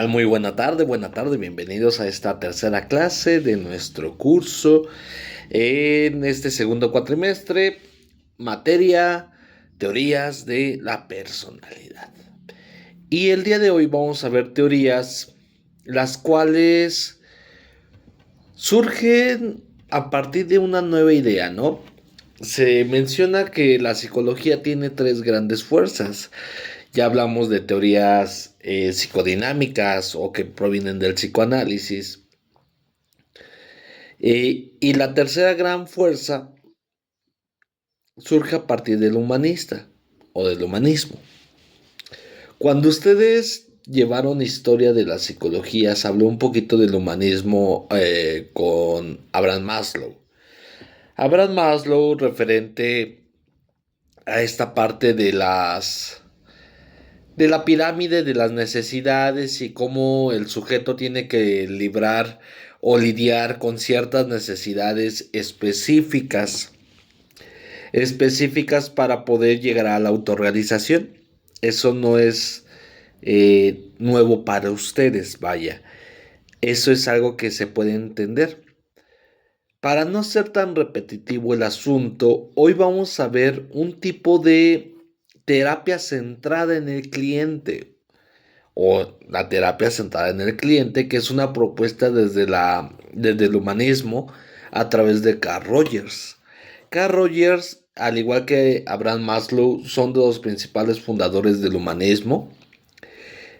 Muy buena tarde, bienvenidos a esta tercera clase de nuestro curso en este segundo cuatrimestre, materia teorías de la personalidad. Y el día de hoy vamos a ver teorías las cuales surgen a partir de una nueva idea, ¿no? Se menciona que la psicología tiene tres grandes fuerzas. Ya hablamos de teorías psicodinámicas o que provienen del psicoanálisis. Y la tercera gran fuerza surge a partir del humanista o del humanismo. Cuando ustedes llevaron historia de la psicología, se habló un poquito del humanismo con Abraham Maslow. Abraham Maslow, referente a esta parte de la pirámide de las necesidades y cómo el sujeto tiene que librar o lidiar con ciertas necesidades específicas para poder llegar a la autorrealización. Eso no es nuevo para ustedes, vaya. Eso es algo que se puede entender. Para no ser tan repetitivo el asunto, hoy vamos a ver un tipo de terapia centrada en el cliente o la terapia centrada en el cliente, que es una propuesta desde el humanismo a través de Carl Rogers. Carl Rogers, al igual que Abraham Maslow, son de los principales fundadores del humanismo,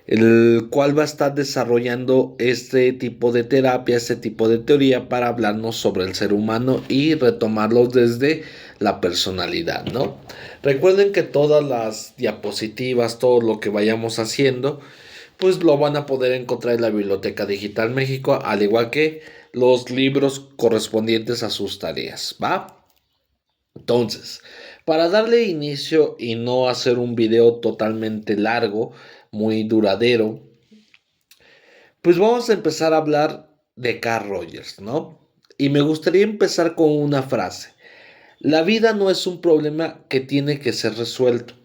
el cual va a estar desarrollando este tipo de terapia, este tipo de teoría para hablarnos sobre el ser humano y retomarlos desde la personalidad, ¿no? Recuerden que todas las diapositivas, todo lo que vayamos haciendo, pues lo van a poder encontrar en la Biblioteca Digital México, al igual que los libros correspondientes a sus tareas, ¿va? Entonces, para darle inicio y no hacer un video totalmente largo, muy duradero, pues vamos a empezar a hablar de Carl Rogers, ¿no? Y me gustaría empezar con una frase. La vida no es un problema que tiene que ser resuelto,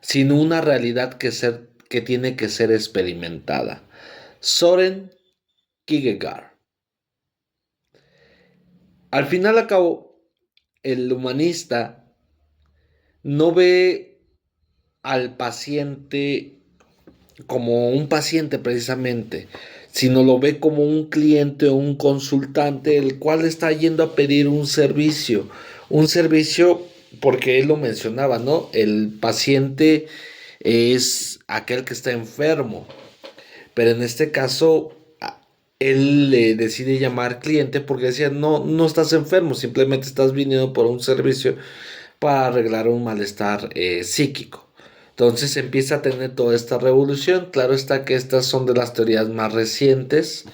sino una realidad que tiene que ser experimentada. Soren Kierkegaard. Al final y al cabo, el humanista no ve al paciente como un paciente precisamente, sino lo ve como un cliente o un consultante, el cual está yendo a pedir un servicio porque él lo mencionaba, ¿no? El paciente es aquel que está enfermo, pero en este caso él le decide llamar cliente porque decía, no, no estás enfermo, simplemente estás viniendo por un servicio para arreglar un malestar psíquico. Entonces empieza a tener toda esta revolución. Claro está que estas son de las teorías más recientes,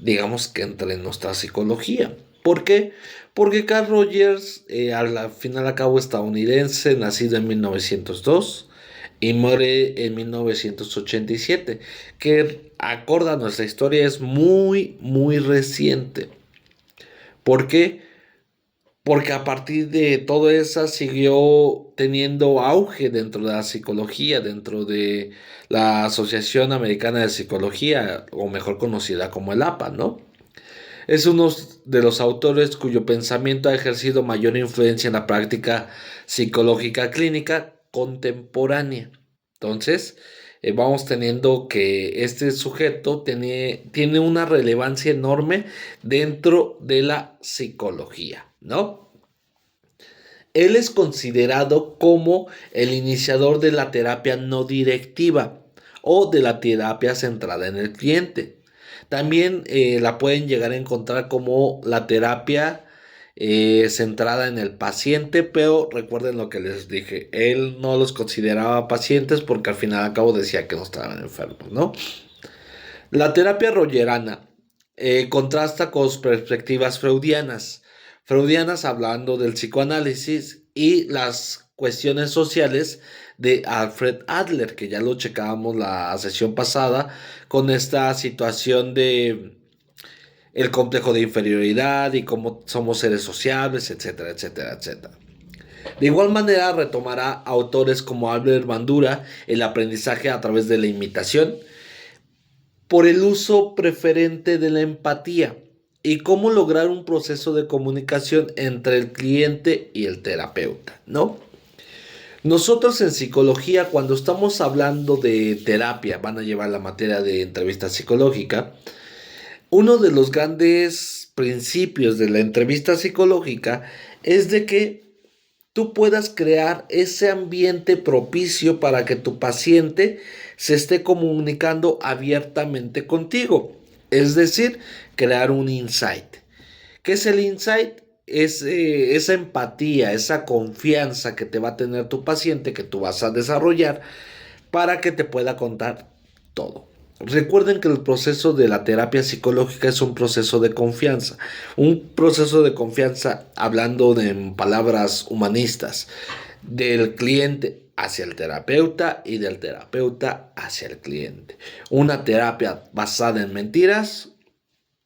digamos que entre nuestra psicología. ¿Por qué? Porque Carl Rogers, al final a cabo estadounidense, nacido en 1902 y muere en 1987, que acorde a nuestra historia es muy, muy reciente. ¿Por qué? Porque a partir de todo eso siguió teniendo auge dentro de la psicología, dentro de la Asociación Americana de Psicología, o mejor conocida como el APA, ¿no? Es uno de los autores cuyo pensamiento ha ejercido mayor influencia en la práctica psicológica clínica contemporánea. Entonces, vamos teniendo que este sujeto tiene una relevancia enorme dentro de la psicología, ¿no? Él es considerado como el iniciador de la terapia no directiva o de la terapia centrada en el cliente. También la pueden llegar a encontrar como la terapia centrada en el paciente, pero recuerden lo que les dije, él no los consideraba pacientes porque al final al cabo decía que no estaban enfermos, ¿no? La terapia rogerana contrasta con perspectivas freudianas. Freudianas hablando del psicoanálisis y las cuestiones sociales de Alfred Adler, que ya lo checábamos la sesión pasada con esta situación de el complejo de inferioridad y cómo somos seres sociables, etcétera, etcétera, etcétera. De igual manera retomará autores como Albert Bandura, el aprendizaje a través de la imitación, por el uso preferente de la empatía y cómo lograr un proceso de comunicación entre el cliente y el terapeuta, ¿no? Nosotros en psicología, cuando estamos hablando de terapia, van a llevar la materia de entrevista psicológica. Uno de los grandes principios de la entrevista psicológica es de que tú puedas crear ese ambiente propicio para que tu paciente se esté comunicando abiertamente contigo. Es decir, crear un insight. ¿Qué es el insight? Es esa empatía, esa confianza que te va a tener tu paciente, que tú vas a desarrollar para que te pueda contar todo. Recuerden que el proceso de la terapia psicológica es un proceso de confianza. Un proceso de confianza, hablando en palabras humanistas, del cliente hacia el terapeuta y del terapeuta hacia el cliente. Una terapia basada en mentiras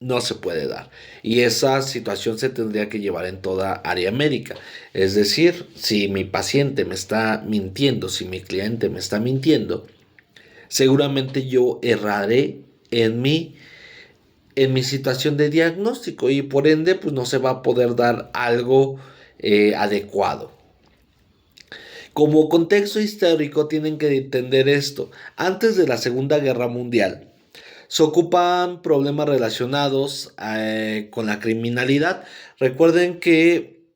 no se puede dar. Y esa situación se tendría que llevar en toda área médica. Es decir, si mi paciente me está mintiendo, si mi cliente me está mintiendo, seguramente yo erraré en mi situación de diagnóstico y por ende pues no se va a poder dar algo adecuado. Como contexto histórico tienen que entender esto. Antes de la Segunda Guerra Mundial, se ocupan problemas relacionados con la criminalidad. Recuerden que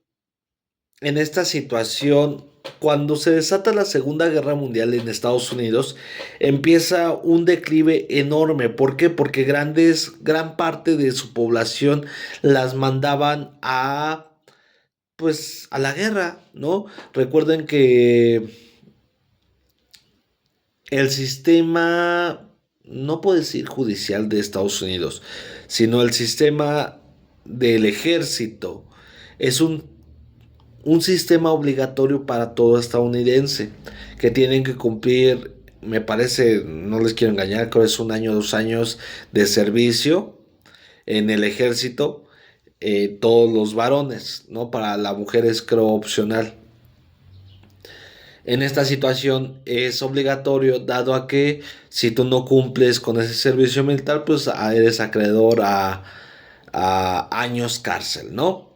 en esta situación, cuando se desata la Segunda Guerra Mundial en Estados Unidos, empieza un declive enorme. ¿Por qué? Porque gran parte de su población las mandaban pues, a la guerra, ¿no? Recuerden que el sistema, no puedo decir judicial de Estados Unidos, sino el sistema del ejército, es un sistema obligatorio para todo estadounidense, que tienen que cumplir, me parece, no les quiero engañar, creo que es 1 año, 2 años de servicio en el ejército, todos los varones, ¿no? Para la mujer es creo opcional. En esta situación es obligatorio, dado a que si tú no cumples con ese servicio militar, pues eres acreedor a años cárcel, ¿no?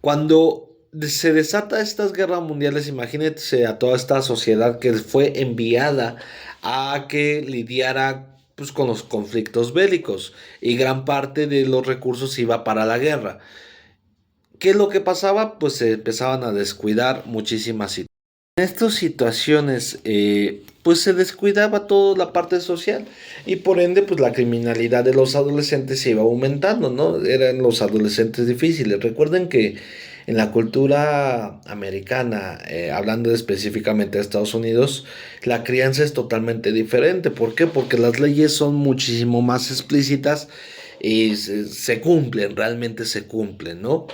Cuando se desata estas guerras mundiales, imagínense a toda esta sociedad que fue enviada a que lidiara pues, con los conflictos bélicos y gran parte de los recursos iba para la guerra. ¿Qué es lo que pasaba? Pues se empezaban a descuidar muchísimas situaciones. En estas situaciones, pues se descuidaba toda la parte social y por ende, pues la criminalidad de los adolescentes se iba aumentando, ¿no? Eran los adolescentes difíciles. Recuerden que en la cultura americana, hablando específicamente de Estados Unidos, la crianza es totalmente diferente. ¿Por qué? Porque las leyes son muchísimo más explícitas y se cumplen, realmente se cumplen, ¿no?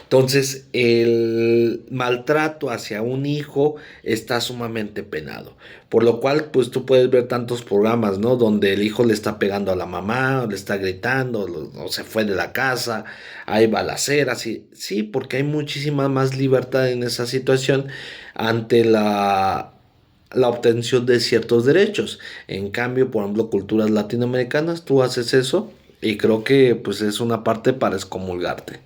Entonces, el maltrato hacia un hijo está sumamente penado. Por lo cual, pues tú puedes ver tantos programas, ¿no? Donde el hijo le está pegando a la mamá, o le está gritando, o se fue de la casa, hay balaceras, y sí, porque hay muchísima más libertad en esa situación ante la obtención de ciertos derechos. En cambio, por ejemplo, culturas latinoamericanas, tú haces eso y creo que pues es una parte para excomulgarte.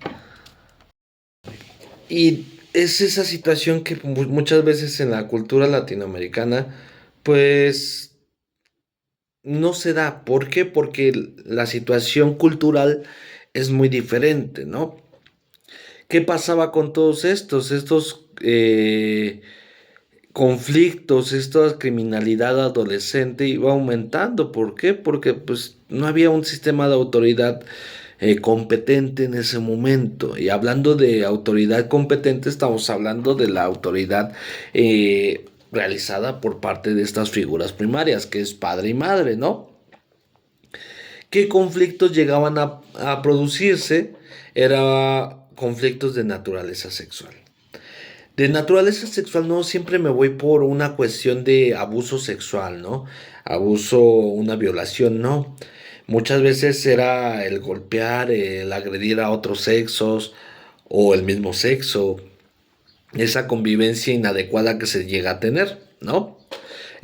Y es esa situación que muchas veces en la cultura latinoamericana, pues no se da. ¿Por qué? Porque la situación cultural es muy diferente, ¿no? ¿Qué pasaba con todos estos conflictos, esta criminalidad adolescente iba aumentando? ¿Por qué? Porque pues no había un sistema de autoridad competente en ese momento. Y hablando de autoridad competente, estamos hablando de la autoridad realizada por parte de estas figuras primarias, que es padre y madre, ¿no? ¿Qué conflictos llegaban a producirse? Era conflictos de naturaleza sexual. De naturaleza sexual no siempre me voy por una cuestión de abuso sexual, ¿no? Abuso, una violación, no. Muchas veces era el golpear, el agredir a otros sexos o el mismo sexo, esa convivencia inadecuada que se llega a tener, ¿no?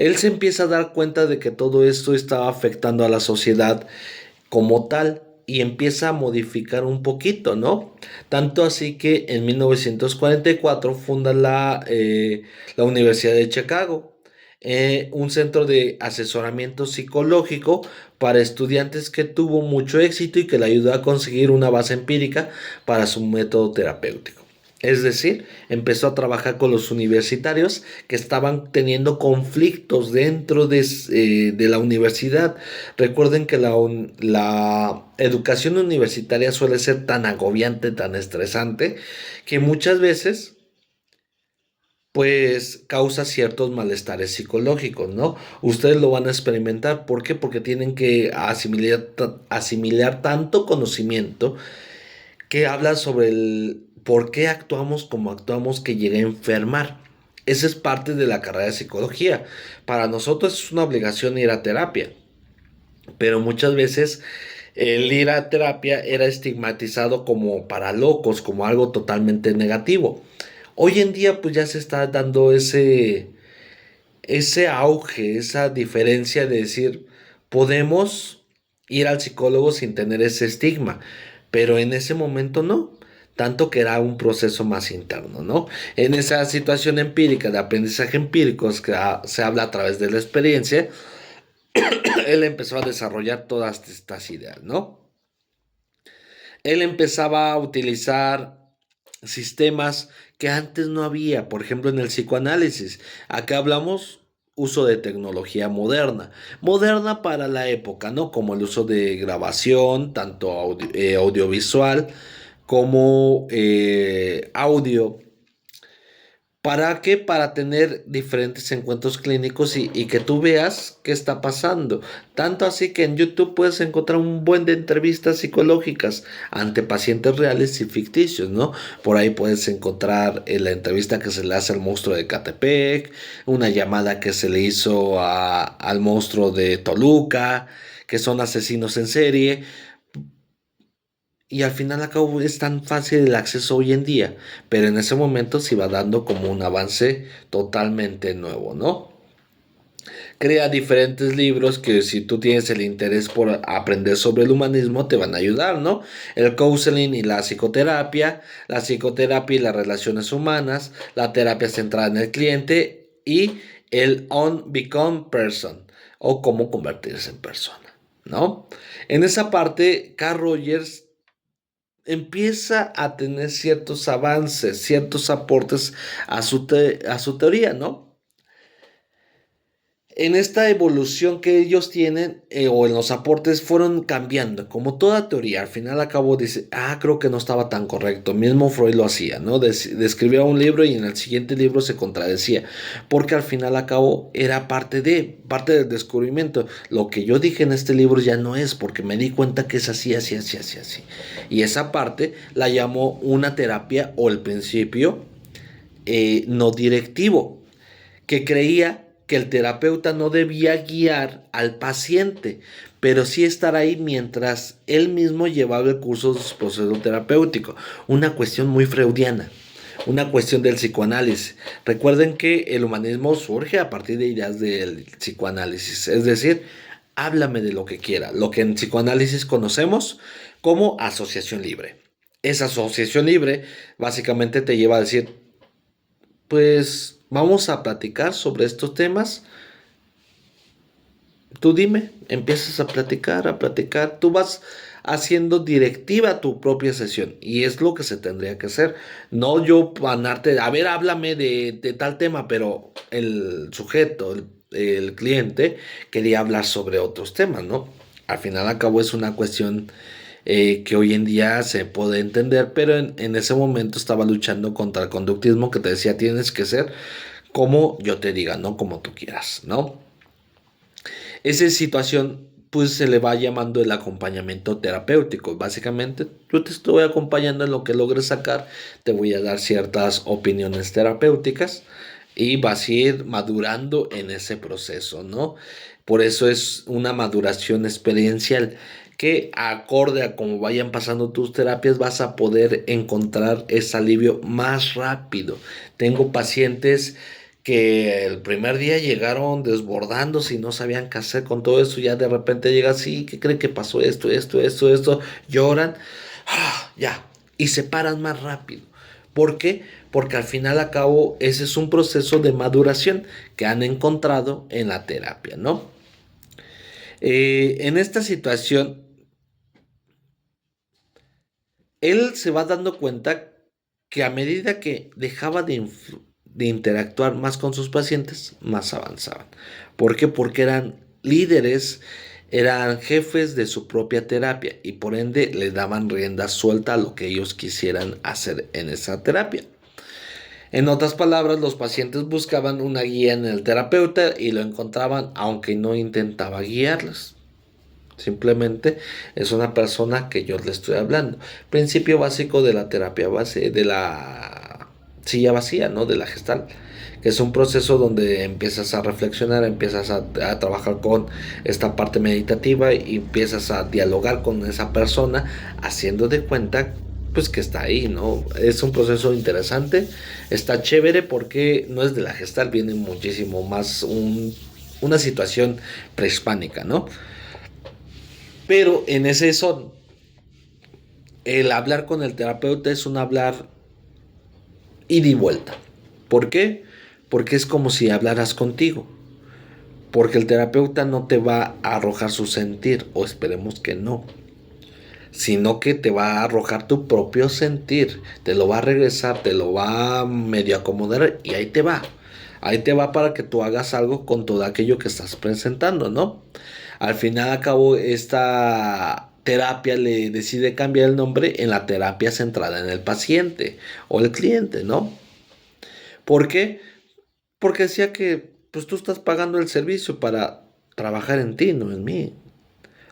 Él se empieza a dar cuenta de que todo esto estaba afectando a la sociedad como tal y empieza a modificar un poquito, ¿no? Tanto así que en 1944 funda la Universidad de Chicago, un centro de asesoramiento psicológico para estudiantes que tuvo mucho éxito y que le ayudó a conseguir una base empírica para su método terapéutico. Es decir, empezó a trabajar con los universitarios que estaban teniendo conflictos dentro de la universidad. Recuerden que la educación universitaria suele ser tan agobiante, tan estresante, que muchas veces pues causa ciertos malestares psicológicos, ¿no? Ustedes lo van a experimentar. ¿Por qué? Porque tienen que asimilar tanto conocimiento que habla sobre el por qué actuamos como actuamos que llega a enfermar. Esa es parte de la carrera de psicología. Para nosotros es una obligación ir a terapia, pero muchas veces el ir a terapia era estigmatizado como para locos, como algo totalmente negativo. Hoy en día pues ya se está dando ese auge, esa diferencia de decir, podemos ir al psicólogo sin tener ese estigma, pero en ese momento no, tanto que era un proceso más interno, ¿no? En esa situación empírica, de aprendizaje empírico, se habla a través de la experiencia, él empezó a desarrollar todas estas ideas, ¿no? Él empezaba a utilizar sistemas que antes no había, por ejemplo en el psicoanálisis. Acá hablamos uso de tecnología moderna para la época, ¿no? Como el uso de grabación, tanto audiovisual como audio. ¿Para qué? Para tener diferentes encuentros clínicos y que tú veas qué está pasando. Tanto así que en YouTube puedes encontrar un buen de entrevistas psicológicas ante pacientes reales y ficticios, ¿no? Por ahí puedes encontrar la entrevista que se le hace al monstruo de Catepec, una llamada que se le hizo al monstruo de Toluca, que son asesinos en serie. Y al final cabo es tan fácil el acceso hoy en día, pero en ese momento se iba dando como un avance totalmente nuevo, ¿no? Crea diferentes libros que si tú tienes el interés por aprender sobre el humanismo te van a ayudar, ¿no? El counseling y la psicoterapia y las relaciones humanas, la terapia centrada en el cliente y el on become person o cómo convertirse en persona, ¿no? En esa parte, Carl Rogers empieza a tener ciertos avances, ciertos aportes a su teoría, ¿no? En esta evolución que ellos tienen o en los aportes fueron cambiando, como toda teoría, al final acabó dice, creo que no estaba tan correcto, mismo Freud lo hacía, ¿no? Describía un libro y en el siguiente libro se contradecía, porque al final acabó era parte del descubrimiento, lo que yo dije en este libro ya no es, porque me di cuenta que es así, así, así, así, así, y esa parte la llamó una terapia o el principio no directivo, que creía que el terapeuta no debía guiar al paciente, pero sí estar ahí mientras él mismo llevaba el curso de su proceso terapéutico. Una cuestión muy freudiana, una cuestión del psicoanálisis. Recuerden que el humanismo surge a partir de ideas del psicoanálisis, es decir, háblame de lo que quiera, lo que en psicoanálisis conocemos como asociación libre. Esa asociación libre básicamente te lleva a decir, pues vamos a platicar sobre estos temas. Tú dime, empiezas a platicar, tú vas haciendo directiva tu propia sesión y es lo que se tendría que hacer. No yo panarte, a ver, háblame de tal tema, pero el sujeto, el cliente, quería hablar sobre otros temas, ¿no? Al final a cabo es una cuestión que hoy en día se puede entender, pero en ese momento estaba luchando contra el conductismo que te decía tienes que ser como yo te diga, no como tú quieras, ¿no? Esa situación pues se le va llamando el acompañamiento terapéutico. Básicamente yo te estoy acompañando en lo que logres sacar, te voy a dar ciertas opiniones terapéuticas y vas a ir madurando en ese proceso, ¿no? Por eso es una maduración experiencial que acorde a cómo vayan pasando tus terapias vas a poder encontrar ese alivio más rápido. Tengo pacientes que el primer día llegaron desbordándose y no sabían qué hacer con todo eso, ya de repente llega así, ¿qué creen que pasó esto? Lloran, ya, y se paran más rápido. ¿Por qué? Porque al final a cabo ese es un proceso de maduración que han encontrado en la terapia, ¿no? En esta situación, él se va dando cuenta que a medida que dejaba de interactuar más con sus pacientes, más avanzaban. ¿Por qué? Porque eran líderes, eran jefes de su propia terapia y por ende le daban rienda suelta a lo que ellos quisieran hacer en esa terapia. En otras palabras, los pacientes buscaban una guía en el terapeuta y lo encontraban aunque no intentaba guiarlos. Simplemente es una persona que yo le estoy hablando. Principio básico de la terapia base, de la silla vacía, ¿no? De la gestal. Que es un proceso donde empiezas a reflexionar, empiezas a trabajar con esta parte meditativa y empiezas a dialogar con esa persona, haciendo de cuenta pues que está ahí, ¿no? Es un proceso interesante, está chévere porque no es de la gestal, viene muchísimo más una situación prehispánica, ¿no? Pero en ese son, el hablar con el terapeuta es un hablar ida y vuelta. ¿Por qué? Porque es como si hablaras contigo. Porque el terapeuta no te va a arrojar su sentir, o esperemos que no, sino que te va a arrojar tu propio sentir, te lo va a regresar, te lo va a medio acomodar y ahí te va. Ahí te va para que tú hagas algo con todo aquello que estás presentando, ¿no? Al final acabo esta terapia le decide cambiar el nombre en la terapia centrada en el paciente o el cliente, ¿no? ¿Por qué? Porque decía que pues tú estás pagando el servicio para trabajar en ti, no en mí.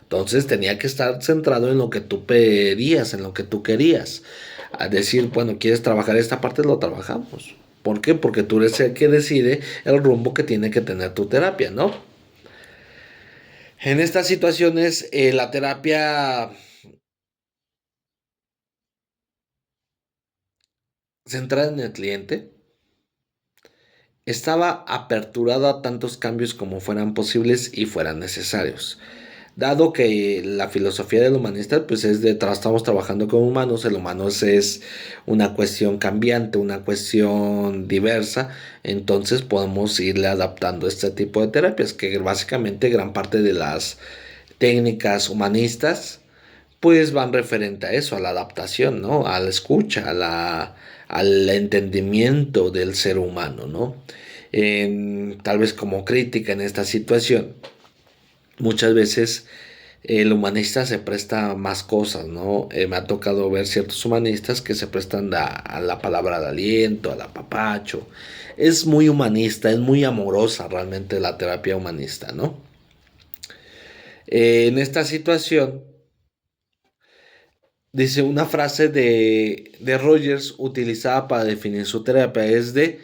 Entonces tenía que estar centrado en lo que tú pedías, en lo que tú querías. A decir, bueno, quieres trabajar esta parte, lo trabajamos. ¿Por qué? Porque tú eres el que decide el rumbo que tiene que tener tu terapia, ¿no? En estas situaciones, la terapia centrada en el cliente estaba aperturada a tantos cambios como fueran posibles y fueran necesarios. Dado que la filosofía del humanista pues es de estamos trabajando con humanos, el humano es una cuestión cambiante, una cuestión diversa, entonces podemos irle adaptando este tipo de terapias, que básicamente gran parte de las técnicas humanistas pues van referente a eso, a la adaptación, ¿no? A la escucha, al entendimiento del ser humano, ¿no? Tal vez como crítica en esta situación, muchas veces el humanista se presta a más cosas, ¿no? Me ha tocado ver ciertos humanistas que se prestan a la palabra de aliento, al apapacho. Es muy humanista, es muy amorosa realmente la terapia humanista, ¿no? En esta situación, dice una frase de Rogers utilizada para definir su terapia es de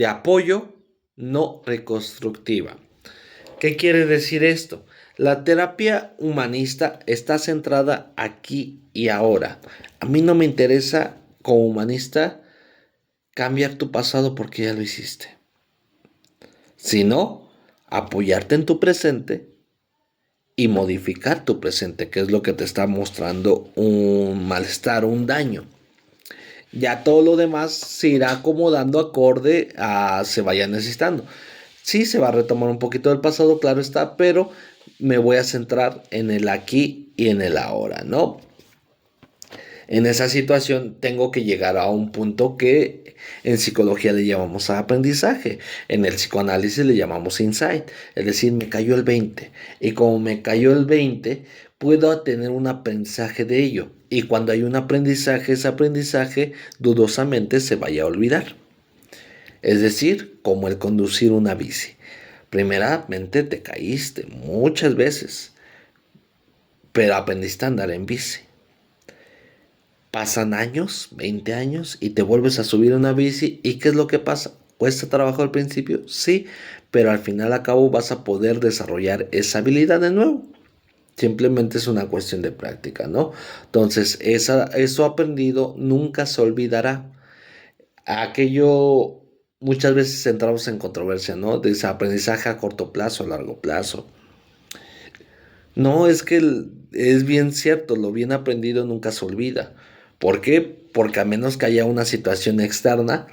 apoyo no reconstructiva. ¿Qué quiere decir esto? La terapia humanista está centrada aquí y ahora. A mí no me interesa como humanista cambiar tu pasado porque ya lo hiciste, sino apoyarte en tu presente y modificar tu presente, que es lo que te está mostrando un malestar, un daño. Ya todo lo demás se irá acomodando acorde a se vaya necesitando. Sí, se va a retomar un poquito del pasado, claro está, pero me voy a centrar en el aquí y en el ahora, ¿no? En esa situación tengo que llegar a un punto que en psicología le llamamos aprendizaje, en el psicoanálisis le llamamos insight, es decir, me cayó el 20 y como me cayó el 20 puedo tener un aprendizaje de ello y cuando hay un aprendizaje, ese aprendizaje dudosamente se vaya a olvidar, es decir, como el conducir una bici. Primeramente te caíste muchas veces, pero aprendiste a andar en bici. Pasan años, 20 años, y te vuelves a subir una bici. ¿Y qué es lo que pasa? ¿Cuesta trabajo al principio? Sí, pero al final a cabo vas a poder desarrollar esa habilidad de nuevo. Simplemente es una cuestión de práctica, ¿no? Entonces, eso aprendido nunca se olvidará. Aquello muchas veces entramos en controversia, ¿no? De ese aprendizaje a corto plazo, a largo plazo. No, es que es bien cierto, lo bien aprendido nunca se olvida. ¿Por qué? Porque a menos que haya una situación externa,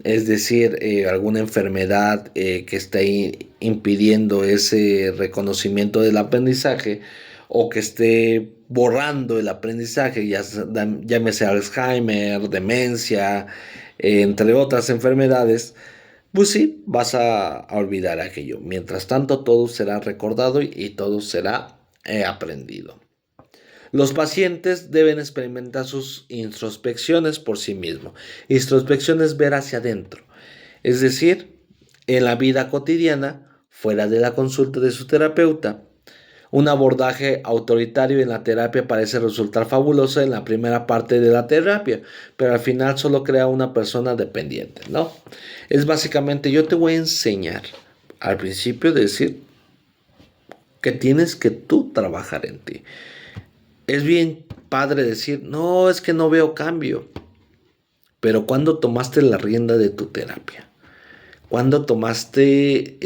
es decir, alguna enfermedad que esté impidiendo ese reconocimiento del aprendizaje o que esté borrando el aprendizaje, llámese Alzheimer, demencia, entre otras enfermedades, pues sí, vas a olvidar aquello. Mientras tanto, todo será recordado y todo será aprendido. Los pacientes deben experimentar sus introspecciones por sí mismos. Introspección es ver hacia adentro. Es decir, en la vida cotidiana, fuera de la consulta de su terapeuta, un abordaje autoritario en la terapia parece resultar fabuloso en la primera parte de la terapia, pero al final solo crea una persona dependiente, ¿no? Es básicamente, yo te voy a enseñar al principio decir que tienes que tú trabajar en ti. Es bien padre decir, no, es que no veo cambio, pero ¿cuándo tomaste la rienda de tu terapia? ¿Cuándo tomaste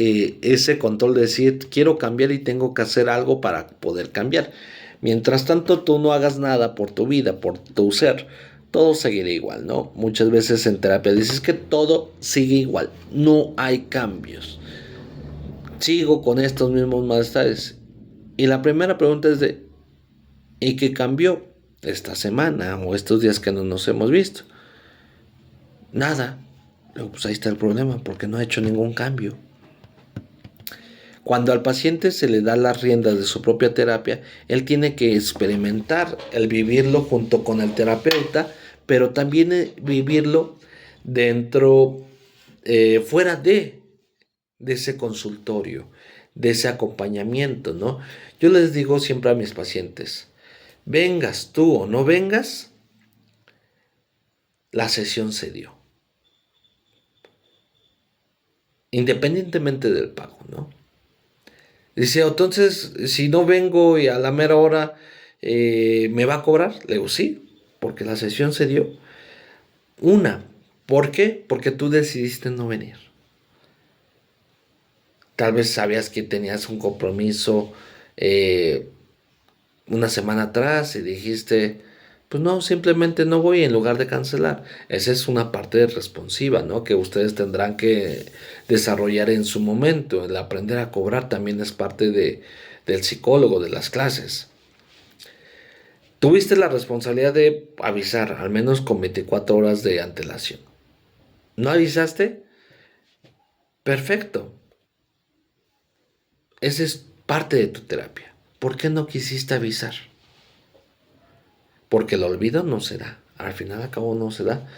ese control de decir, quiero cambiar y tengo que hacer algo para poder cambiar? Mientras tanto, tú no hagas nada por tu vida, por tu ser, todo seguirá igual, ¿no? Muchas veces en terapia dices que todo sigue igual, no hay cambios. Sigo con estos mismos malestares. Y la primera pregunta es de, ¿y qué cambió esta semana o estos días que no nos hemos visto? Nada. Luego, pues ahí está el problema, porque no ha hecho ningún cambio. Cuando al paciente se le da las riendas de su propia terapia, él tiene que experimentar el vivirlo junto con el terapeuta, pero también vivirlo dentro, fuera de ese consultorio, de ese acompañamiento, ¿no? Yo les digo siempre a mis pacientes, vengas tú o no vengas, la sesión se dio, independientemente del pago, ¿no? Dice, entonces, si no vengo y a la mera hora me va a cobrar, le digo, sí, porque la sesión se dio. Una, ¿por qué? Porque tú decidiste no venir. Tal vez sabías que tenías un compromiso eh, una semana atrás y dijiste, pues no, simplemente no voy en lugar de cancelar. Esa es una parte responsiva, ¿no? Que ustedes tendrán que desarrollar en su momento. El aprender a cobrar también es parte del psicólogo, de las clases. Tuviste la responsabilidad de avisar, al menos con 24 horas de antelación. ¿No avisaste? Perfecto. Esa es parte de tu terapia. ¿Por qué no quisiste avisar? Porque el olvido no se da. Al final a cabo no se da.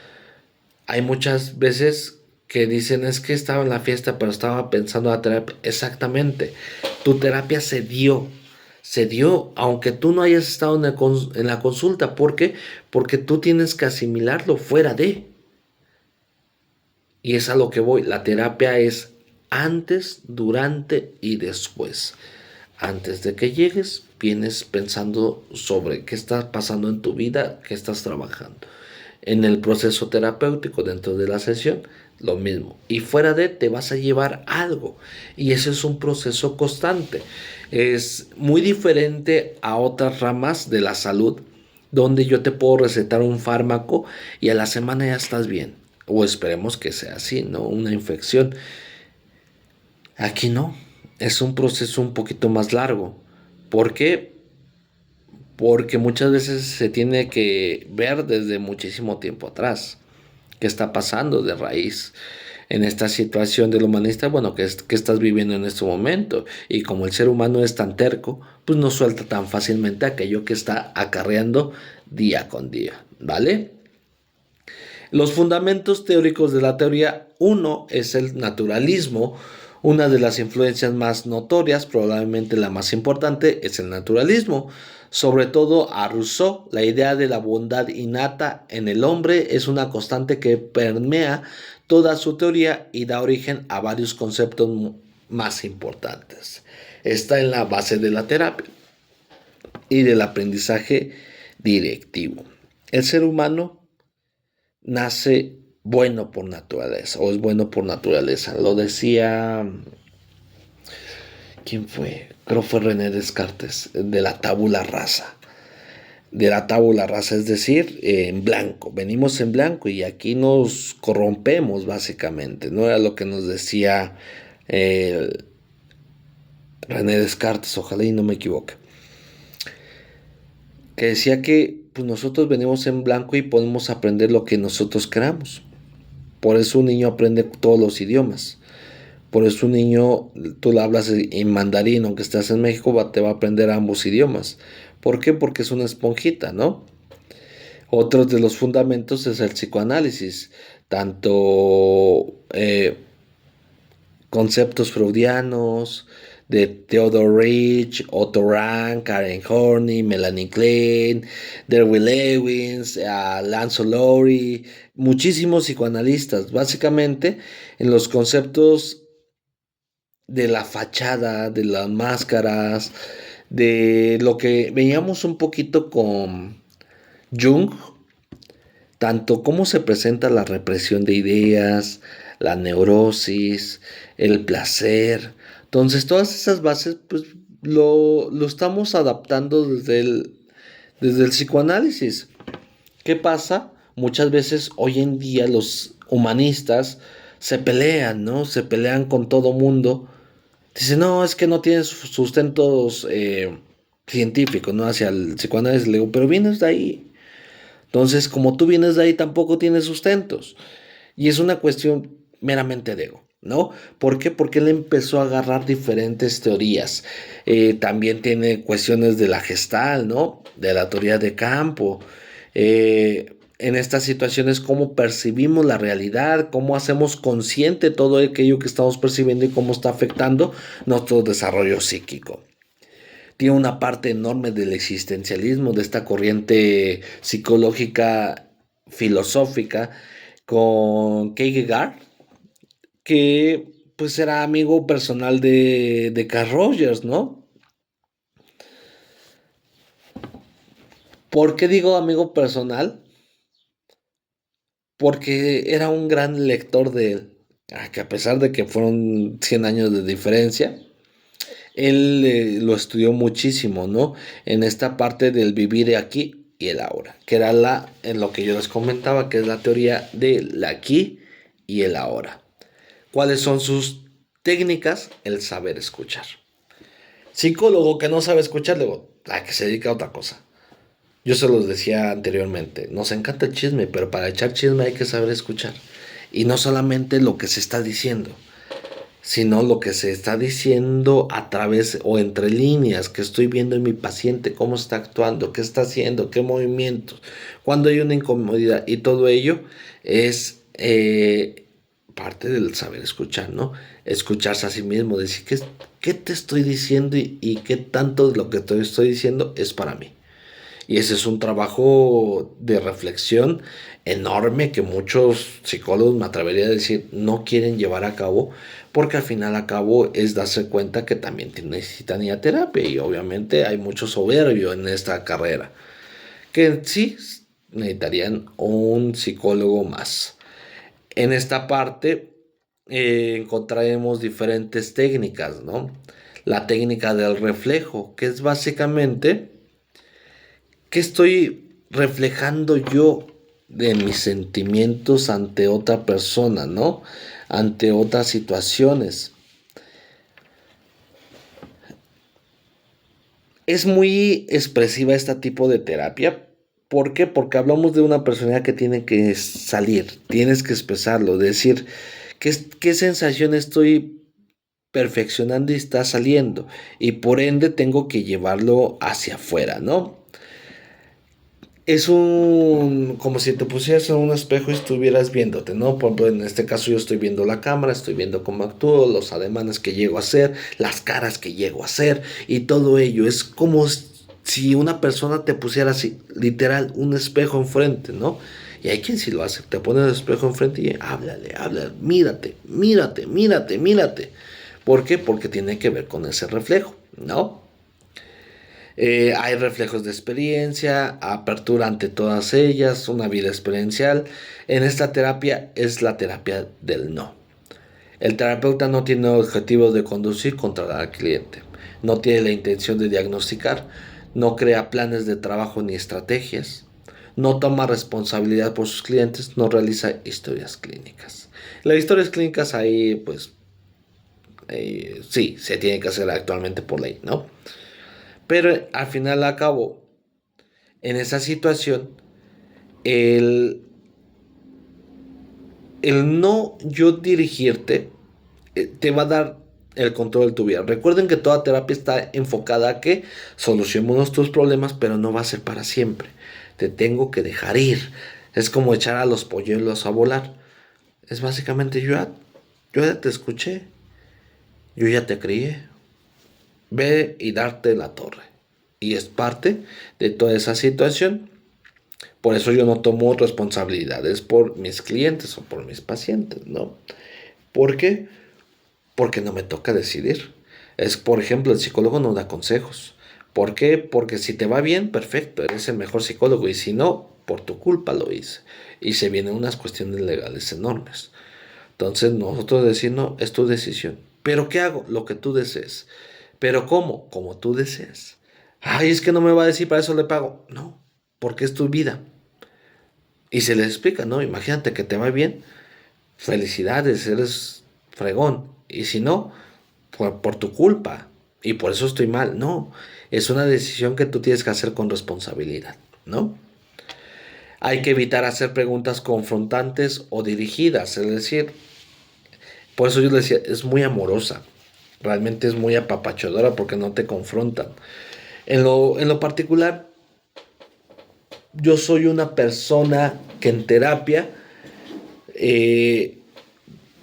Hay muchas veces que dicen es que estaba en la fiesta pero estaba pensando en la terapia. Exactamente. Tu terapia se dio. Se dio aunque tú no hayas estado en la consulta. ¿Por qué? Porque tú tienes que asimilarlo fuera de. Y es a lo que voy. La terapia es antes, durante y después. Antes de que llegues, vienes pensando sobre qué está pasando en tu vida, qué estás trabajando. En el proceso terapéutico, dentro de la sesión, lo mismo. Y fuera de, te vas a llevar algo. Y ese es un proceso constante. Es muy diferente a otras ramas de la salud, donde yo te puedo recetar un fármaco y a la semana ya estás bien. O esperemos que sea así, ¿no? Una infección. Aquí no. Es un proceso un poquito más largo. ¿Por qué? Porque muchas veces se tiene que ver desde muchísimo tiempo atrás qué está pasando de raíz en esta situación del humanista, bueno, que estás viviendo en este momento. Y como el ser humano es tan terco, pues no suelta tan fácilmente aquello que está acarreando día con día, ¿vale? Los fundamentos teóricos de la teoría, uno es el naturalismo. Una de las influencias más notorias, probablemente la más importante, es el naturalismo. Sobre todo a Rousseau, la idea de la bondad innata en el hombre es una constante que permea toda su teoría y da origen a varios conceptos más importantes. Está en la base de la terapia y del aprendizaje directivo. El ser humano nace bueno por naturaleza, o es bueno por naturaleza. Lo decía, ¿quién fue? Creo fue René Descartes, de la tabula rasa. De la tabula rasa, es decir, en blanco. Venimos en blanco y aquí nos corrompemos básicamente. No era lo que nos decía eh, René Descartes, ojalá y no me equivoque. Que decía que pues, nosotros venimos en blanco y podemos aprender lo que nosotros queramos. Por eso un niño aprende todos los idiomas. Por eso un niño, tú le hablas en mandarín, aunque estés en México, te va a aprender ambos idiomas. ¿Por qué? Porque es una esponjita, ¿no? Otro de los fundamentos es el psicoanálisis, tanto conceptos freudianos de Theodore Rich, Otto Rank, Karen Horney, Melanie Klein, Derwin Lewis, Lance Lowry, muchísimos psicoanalistas, básicamente en los conceptos de la fachada, de las máscaras, de lo que veíamos un poquito con Jung, tanto cómo se presenta la represión de ideas, la neurosis, el placer. Entonces, todas esas bases, pues lo estamos adaptando desde el psicoanálisis. ¿Qué pasa? Muchas veces hoy en día los humanistas se pelean, ¿no? Se pelean con todo mundo. Dicen, no, es que no tienes sustentos científicos, ¿no? Hacia el psicoanálisis. Le digo, pero vienes de ahí. Entonces, como tú vienes de ahí, tampoco tienes sustentos. Y es una cuestión meramente de ego, ¿no? ¿Por qué? Porque él empezó a agarrar diferentes teorías. También tiene cuestiones de la gestal, ¿no? De la teoría de campo. En estas situaciones, cómo percibimos la realidad, cómo hacemos consciente todo aquello que estamos percibiendo y cómo está afectando nuestro desarrollo psíquico. Tiene una parte enorme del existencialismo, de esta corriente psicológica filosófica con Kierkegaard, que pues era amigo personal de Carl Rogers, ¿no? ¿Por qué digo amigo personal? Porque era un gran lector de él, que a pesar de que fueron 100 años de diferencia, él lo estudió muchísimo, ¿no? En esta parte del vivir aquí y el ahora, que era en lo que yo les comentaba, que es la teoría del aquí y el ahora. ¿Cuáles son sus técnicas? El saber escuchar. Psicólogo que no sabe escuchar, luego, que se dedica a otra cosa. Yo se los decía anteriormente, nos encanta el chisme, pero para echar chisme hay que saber escuchar. Y no solamente lo que se está diciendo, sino lo que se está diciendo a través o entre líneas, que estoy viendo en mi paciente, cómo está actuando, qué está haciendo, qué movimientos, cuando hay una incomodidad, y todo ello es parte del saber escuchar, ¿no? Escucharse a sí mismo, decir, ¿qué te estoy diciendo y qué tanto de lo que te estoy diciendo es para mí? Y ese es un trabajo de reflexión enorme que muchos psicólogos, me atrevería a decir, no quieren llevar a cabo, porque al final a cabo es darse cuenta que también necesitan ir a terapia, y obviamente hay mucho soberbio en esta carrera, que sí necesitarían un psicólogo más. En esta parte encontraremos diferentes técnicas, ¿no? La técnica del reflejo, que es básicamente ¿qué estoy reflejando yo de mis sentimientos ante otra persona, ¿no? Ante otras situaciones. Es muy expresiva este tipo de terapia. ¿Por qué? Porque hablamos de una persona que tiene que salir, tienes que expresarlo, decir qué sensación estoy perfeccionando y está saliendo. Y por ende tengo que llevarlo hacia afuera, ¿no? Es como si te pusieras en un espejo y estuvieras viéndote, ¿no? Por ejemplo, en este caso yo estoy viendo la cámara, estoy viendo cómo actúo, los ademanes que llego a hacer, las caras que llego a hacer y todo ello. Es como si una persona te pusiera así, literal, un espejo enfrente, ¿no? Y hay quien sí lo hace, te pone el espejo enfrente y háblale, mírate, mírate, mírate, mírate. ¿Por qué? Porque tiene que ver con ese reflejo, ¿no? Hay reflejos de experiencia, apertura ante todas ellas, una vida experiencial. En esta terapia es la terapia del no. El terapeuta no tiene el objetivo de conducir, controlar al cliente. No tiene la intención de diagnosticar. No crea planes de trabajo ni estrategias. No toma responsabilidad por sus clientes. No realiza historias clínicas. Las historias clínicas ahí, pues, sí, se tiene que hacer actualmente por ley, ¿no? Pero al final, a cabo, en esa situación, el, el no yo dirigirte te va a dar el control de tu vida. Recuerden que toda terapia está enfocada a que solucionemos tus problemas, pero no va a ser para siempre. Te tengo que dejar ir. Es como echar a los polluelos a volar. Es básicamente yo ya te escuché, yo ya te crié. Ve y darte la torre. Y es parte de toda esa situación. Por eso yo no tomo responsabilidades por mis clientes o por mis pacientes, ¿no? ¿Por qué? Porque no me toca decidir. Es, por ejemplo, el psicólogo no da consejos. ¿Por qué? Porque si te va bien, perfecto, eres el mejor psicólogo. Y si no, por tu culpa lo hice. Y se vienen unas cuestiones legales enormes. Entonces nosotros decimos, no, es tu decisión. ¿Pero qué hago? Lo que tú desees. ¿Pero cómo? Como tú desees. Ay, es que no me va a decir, para eso le pago. No, porque es tu vida. Y se les explica, ¿no? Imagínate que te va bien. Felicidades, eres fregón. Y si no, por tu culpa. Y por eso estoy mal. No, es una decisión que tú tienes que hacer con responsabilidad, ¿no? Hay que evitar hacer preguntas confrontantes o dirigidas. Es decir, por eso yo le decía, es muy amorosa. Realmente es muy apapachadora porque no te confrontan. En lo particular, yo soy una persona que en terapia, eh,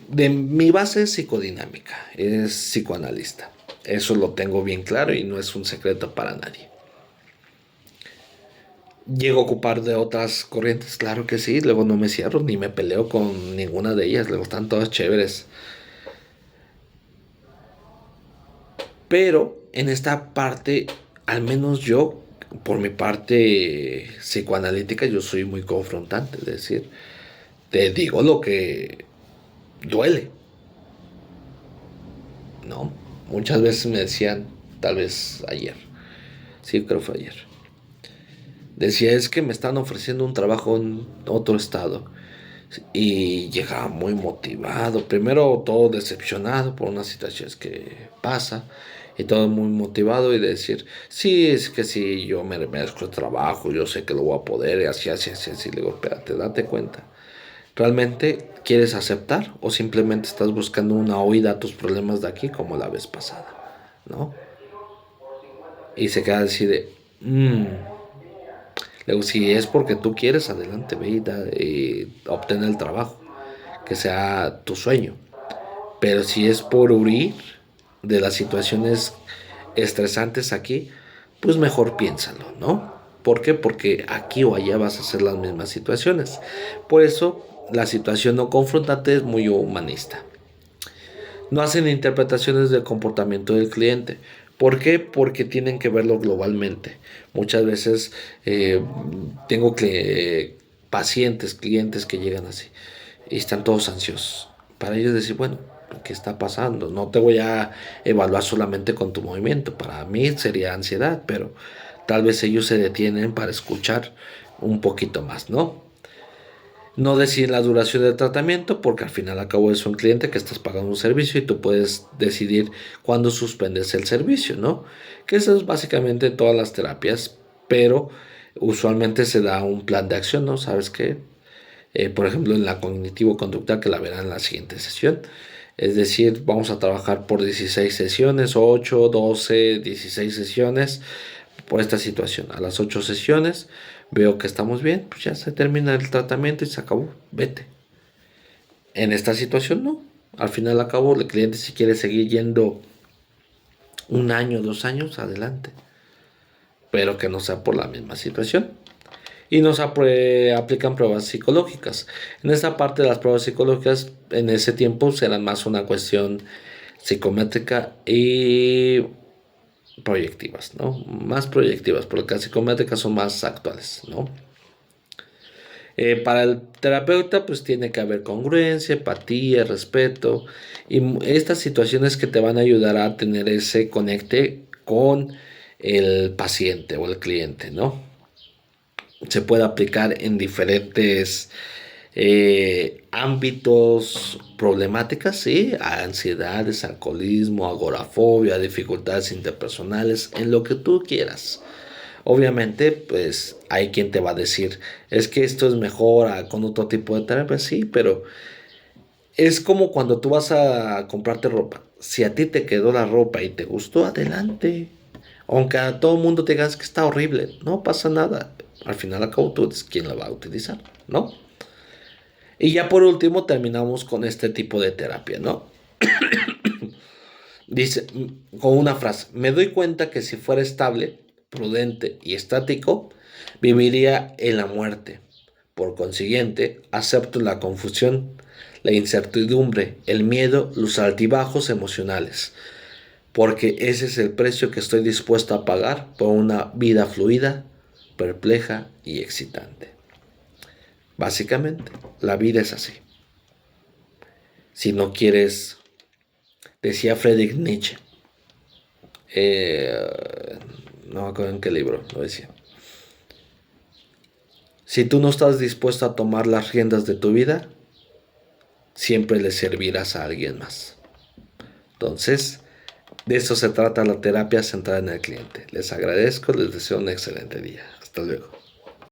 de mi base es psicodinámica, es psicoanalista. Eso lo tengo bien claro y no es un secreto para nadie. Llego a ocupar de otras corrientes, claro que sí, luego no me cierro ni me peleo con ninguna de ellas, luego están todas chéveres. Pero en esta parte, al menos yo, por mi parte psicoanalítica, yo soy muy confrontante, es decir, te digo lo que duele, ¿no? Muchas veces me decían, tal vez ayer, sí creo que fue ayer, decía, es que me están ofreciendo un trabajo en otro estado. Y llegaba muy motivado, primero todo decepcionado por unas situaciones que pasa y todo muy motivado y decir, sí, es que sí, yo me merezco el trabajo, yo sé que lo voy a poder y así, así, así, así. Le digo, espérate, date cuenta, ¿realmente quieres aceptar o simplemente estás buscando una huida a tus problemas de aquí como la vez pasada? ¿No? Y se queda así de, luego, si es porque tú quieres, adelante, ve y obtén el trabajo, que sea tu sueño. Pero si es por huir de las situaciones estresantes aquí, pues mejor piénsalo, ¿no? ¿Por qué? Porque aquí o allá vas a hacer las mismas situaciones. Por eso la situación no confrontante es muy humanista. No hacen interpretaciones del comportamiento del cliente. ¿Por qué? Porque tienen que verlo globalmente. Muchas veces tengo pacientes, clientes que llegan así y están todos ansiosos. Para ellos decir, bueno, ¿qué está pasando? No te voy a evaluar solamente con tu movimiento. Para mí sería ansiedad, pero tal vez ellos se detienen para escuchar un poquito más, ¿no? No deciden la duración del tratamiento porque al final al cabo es un cliente que estás pagando un servicio y tú puedes decidir cuándo suspendes el servicio, ¿no? Que eso es básicamente todas las terapias, pero usualmente se da un plan de acción, ¿no? ¿Sabes qué? Por ejemplo, en la cognitivo-conducta que la verán en la siguiente sesión. Es decir, vamos a trabajar por 16 sesiones, 8, 12, 16 sesiones por esta situación. A las 8 sesiones veo que estamos bien, pues ya se termina el tratamiento y se acabó, vete. En esta situación no. Al final acabó, el cliente si quiere seguir yendo un año, 2 años, adelante. Pero que no sea por la misma situación. Y nos aplican pruebas psicológicas. En esta parte de las pruebas psicológicas, en ese tiempo serán más una cuestión psicométrica y proyectivas, ¿no? Más proyectivas, porque las psicométricas son más actuales, ¿no? Para el terapeuta, pues tiene que haber congruencia, empatía, respeto y estas situaciones que te van a ayudar a tener ese conecte con el paciente o el cliente, ¿no? Se puede aplicar en diferentes ámbitos, problemáticas, sí, ansiedades, alcoholismo, agorafobia, dificultades interpersonales, en lo que tú quieras. Obviamente, pues hay quien te va a decir, es que esto es mejor con otro tipo de terapia, sí, pero es como cuando tú vas a comprarte ropa. Si a ti te quedó la ropa y te gustó, adelante. Aunque a todo el mundo te digas que está horrible, no pasa nada. Al final al cabo tú eres quien la va a utilizar, ¿no? Y ya por último terminamos con este tipo de terapia, ¿no? Dice con una frase, me doy cuenta que si fuera estable, prudente y estático, viviría en la muerte. Por consiguiente, acepto la confusión, la incertidumbre, el miedo, los altibajos emocionales, porque ese es el precio que estoy dispuesto a pagar por una vida fluida, perpleja y excitante. Básicamente, la vida es así. Si no quieres, decía Friedrich Nietzsche, no me acuerdo en qué libro lo decía. Si tú no estás dispuesto a tomar las riendas de tu vida, siempre le servirás a alguien más. Entonces, de eso se trata la terapia centrada en el cliente. Les agradezco, les deseo un excelente día. Hasta luego.